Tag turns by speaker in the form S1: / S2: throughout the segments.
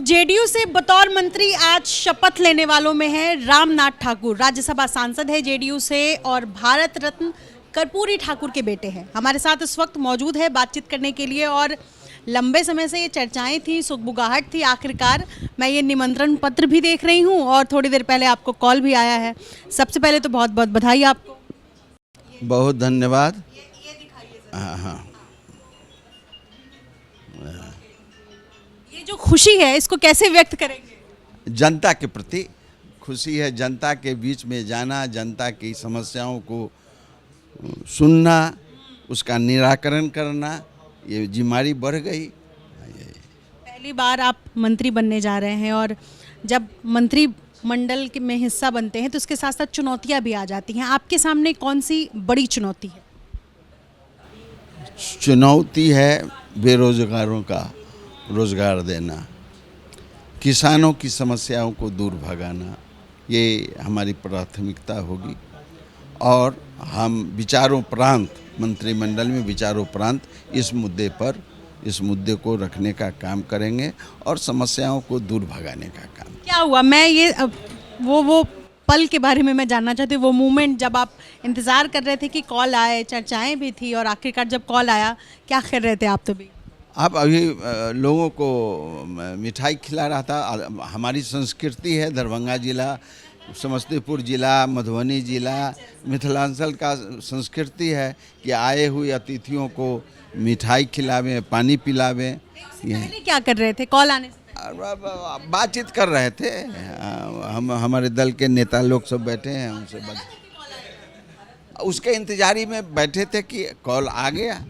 S1: JDU से बतौर मंत्री आज शपथ लेने वालों में है रामनाथ ठाकुर। राज्यसभा सांसद है जेडीयू से और भारत रत्न कर्पूरी ठाकुर के बेटे हैं। हमारे साथ इस वक्त मौजूद है बातचीत करने के लिए और लंबे समय से ये चर्चाएं थी, सुगबुगाहट थी। आखिरकार मैं ये निमंत्रण पत्र भी देख रही हूँ और थोड़ी देर पहले आपको कॉल भी आया है। सबसे पहले तो बहुत बहुत बधाई आपको।
S2: बहुत धन्यवाद।
S1: ये दिखाइए।
S2: हाँ,
S1: ये जो खुशी है इसको कैसे व्यक्त करेंगे?
S2: जनता के प्रति खुशी है। जनता के बीच में जाना, जनता की समस्याओं को सुनना, उसका निराकरण करना, ये जिम्मेदारी बढ़ गई।
S1: पहली बार आप मंत्री बनने जा रहे हैं और जब मंत्री मंडल में हिस्सा बनते हैं तो उसके साथ साथ चुनौतियां भी आ जाती हैं। आपके सामने कौन सी बड़ी चुनौती है?
S2: चुनौती है बेरोजगारों का रोजगार देना, किसानों की समस्याओं को दूर भगाना, ये हमारी प्राथमिकता होगी। और हम विचारोपरांत मंत्रिमंडल में विचारोपरांत इस मुद्दे को रखने का काम करेंगे और समस्याओं को दूर भगाने का काम।
S1: क्या हुआ? मैं ये वो पल के बारे में मैं जानना चाहती हूँ। वो मोमेंट जब आप इंतज़ार कर रहे थे कि कॉल आए, चर्चाएं भी थी और आखिरकार जब कॉल आया, क्या कर रहे थे आप? तो भी
S2: आप अभी लोगों को मिठाई खिला रहा था। हमारी संस्कृति है, दरभंगा जिला, समस्तीपुर जिला, मधुबनी जिला, मिथिलांचल का संस्कृति है कि आए हुए अतिथियों को मिठाई खिलावें, पानी पिलावें।
S1: पहले क्या कर रहे थे कॉल आने से?
S2: बातचीत कर रहे थे। हमारे दल के नेता लोग सब बैठे हैं, उनसे उसके इंतजारी में बैठे थे कि कॉल आ गया।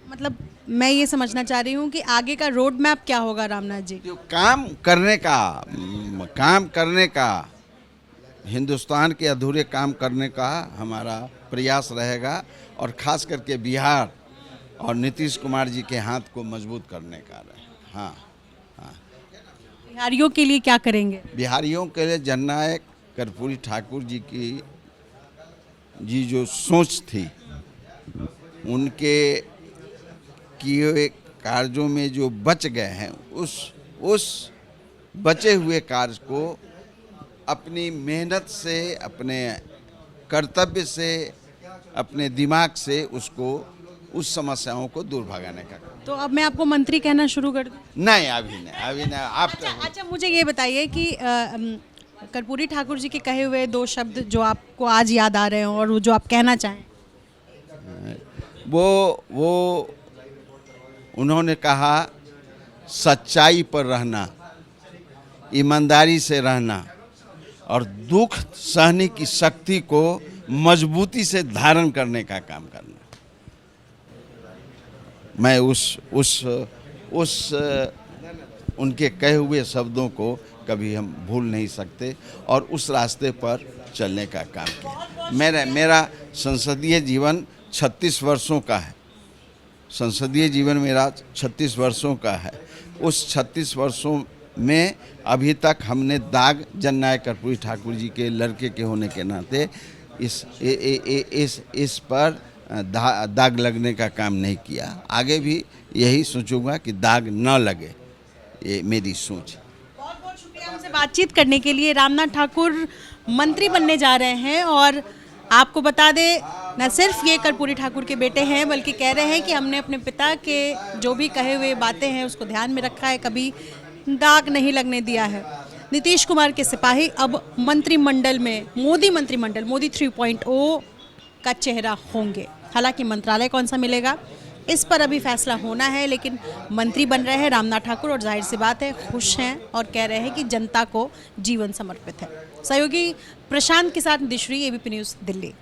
S1: मतलब मैं ये समझना चाह रही हूँ कि आगे का रोड मैप क्या होगा रामनाथ जी?
S2: काम करने का हिंदुस्तान के अधूरे काम करने का हमारा प्रयास रहेगा और खास करके बिहार और नीतीश कुमार जी के हाथ को मजबूत करने का रहेगा। हाँ।
S1: बिहारियों के लिए क्या करेंगे?
S2: बिहारियों के लिए जननायक कर्पूरी ठाकुर जी जो सोच थी, उनके किए हुए कार्यों में जो बच गए हैं, उस बचे हुए कार्य को अपनी मेहनत से, अपने कर्तव्य से, अपने दिमाग से उस समस्याओं को दूर भगाने का।
S1: तो अब मैं आपको मंत्री कहना शुरू कर दूं?
S2: नहीं, अभी नहीं। आप
S1: अच्छा, मुझे ये बताइए कि कर्पूरी ठाकुर जी के कहे हुए दो शब्द जो आपको आज याद आ रहे हो और जो आप कहना चाहें।
S2: वो उन्होंने कहा, सच्चाई पर रहना, ईमानदारी से रहना और दुख सहने की शक्ति को मजबूती से धारण करने का काम करना। मैं उस उनके कहे हुए शब्दों को कभी हम भूल नहीं सकते और उस रास्ते पर चलने का काम किया। मेरा संसदीय जीवन 36 वर्षों का है। संसदीय जीवन मेरा 36 वर्षों का है। उस 36 वर्षों में अभी तक हमने दाग जननायक कर्पूरी ठाकुर जी के लड़के के होने के नाते इस पर दाग लगने का काम नहीं किया। आगे भी यही सोचूंगा कि दाग न लगे, ये मेरी सोच है।
S1: बहुत बहुत शुक्रिया हमसे बातचीत करने के लिए। रामनाथ ठाकुर मंत्री बनने जा रहे हैं और आपको बता दें, न सिर्फ ये कर्पूरी ठाकुर के बेटे हैं बल्कि कह रहे हैं कि हमने अपने पिता के जो भी कहे हुए बातें हैं उसको ध्यान में रखा है, कभी दाग नहीं लगने दिया है। नीतीश कुमार के सिपाही अब मंत्रिमंडल में मोदी मंत्रिमंडल, मोदी 3.0 का चेहरा होंगे। हालांकि मंत्रालय कौन सा मिलेगा इस पर अभी फैसला होना है, लेकिन मंत्री बन रहे हैं रामनाथ ठाकुर और जाहिर सी बात है खुश हैं और कह रहे हैं कि जनता को जीवन समर्पित है। सहयोगी प्रशांत के साथ दिशरी, एबीपी न्यूज़, दिल्ली।